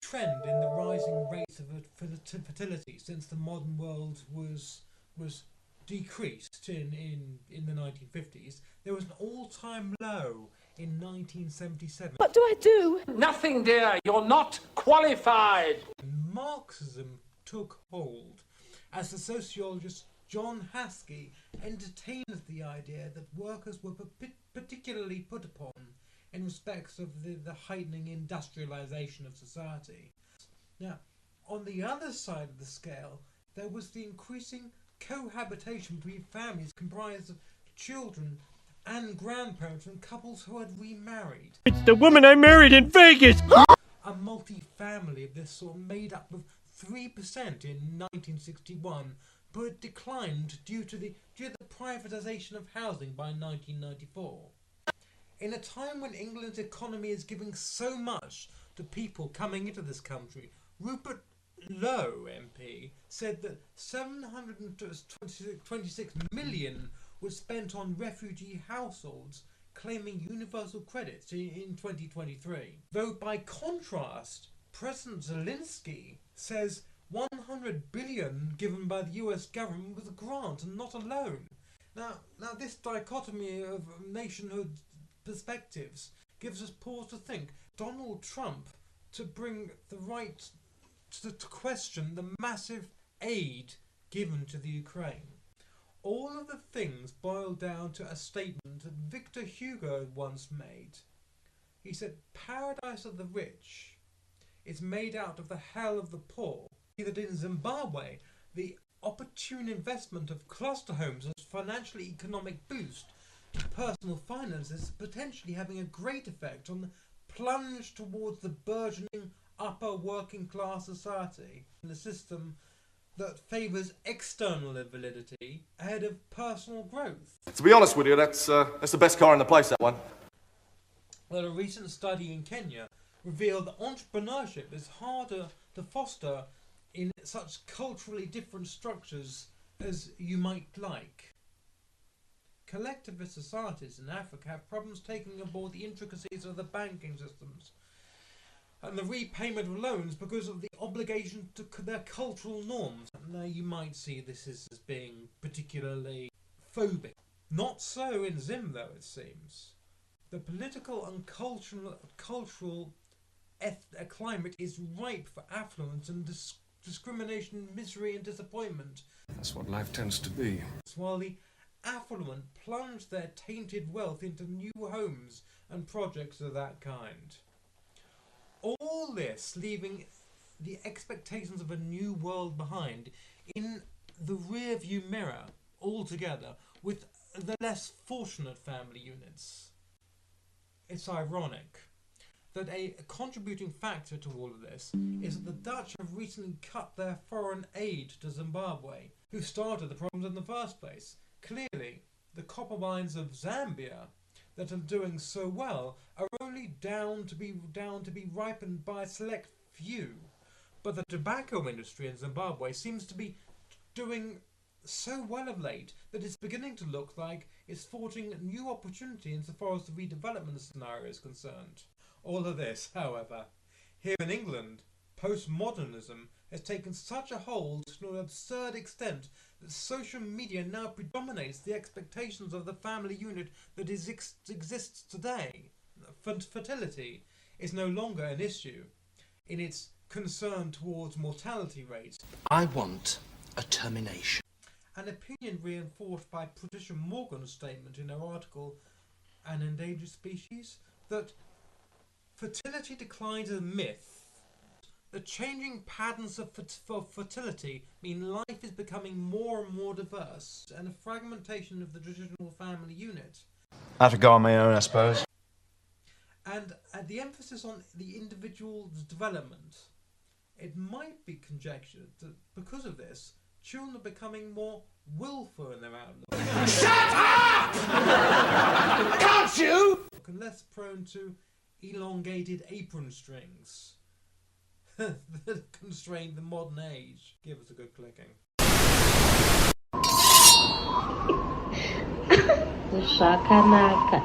trend in the rising rates of fertility since the modern world was decreased in the 1950s. There was an all-time low in 1977. What do I do? Nothing, dear. You're not qualified. Marxism took hold as the sociologist John Haskey entertained the idea that workers were particularly put upon in respect of the heightening industrialization of society. Now, on the other side of the scale, there was the increasing cohabitation between families comprised of children and grandparents and couples who had remarried. It's the woman I married in Vegas! A multi-family of this sort made up of 3% in 1961, but it declined due to the privatisation of housing by 1994. In a time when England's economy is giving so much to people coming into this country, Rupert Lowe MP said that 726 million was spent on refugee households claiming universal credits in 2023. Though by contrast, President Zelensky says 100 billion given by the US government was a grant and not a loan. Now this dichotomy of nationhood perspectives gives us pause to think. Donald Trump to bring the right to question the massive aid given to the Ukraine. All of the things boil down to a statement that Victor Hugo once made. He said, "Paradise of the rich is made out of the hell of the poor." That in Zimbabwe, the opportune investment of cluster homes as financially economic boost to personal finances, potentially having a great effect on the plunge towards the burgeoning upper working class society in a system that favours external validity ahead of personal growth. To be honest with you, that's the best car in the place, that one. Well, a recent study in Kenya revealed that entrepreneurship is harder to foster in such culturally different structures as you might like. Collectivist societies in Africa have problems taking aboard the intricacies of the banking systems and the repayment of loans because of the obligation to their cultural norms. Now you might see this as being particularly phobic. Not so in Zim, though, it seems. The political and cultural climate is ripe for affluence and discrimination, misery and disappointment. That's what life tends to be. While the affluent plunge their tainted wealth into new homes and projects of that kind. All this leaving the expectations of a new world behind in the rear-view mirror altogether with the less fortunate family units. It's ironic that a contributing factor to all of this is that the Dutch have recently cut their foreign aid to Zimbabwe, who started the problems in the first place. Clearly, the copper mines of Zambia that are doing so well are only down to be ripened by a select few. But the tobacco industry in Zimbabwe seems to be doing so well of late that it's beginning to look like it's forging new opportunity insofar as the redevelopment scenario is concerned. All of this, however, here in England, postmodernism has taken such a hold to an absurd extent that social media now predominates the expectations of the family unit that exists today. Fertility is no longer an issue in its concern towards mortality rates. I want a termination. An opinion reinforced by Patricia Morgan's statement in her article An Endangered Species that fertility decline is a myth. The changing patterns of fertility mean life is becoming more and more diverse and a fragmentation of the traditional family unit. I have to go on my own, I suppose. And at the emphasis on the individual's development, it might be conjectured that because of this, children are becoming more willful in their outlook. Shut up! Can't you? And less prone to elongated apron strings that constrain the modern age. Give us a good clicking. Shakanaka.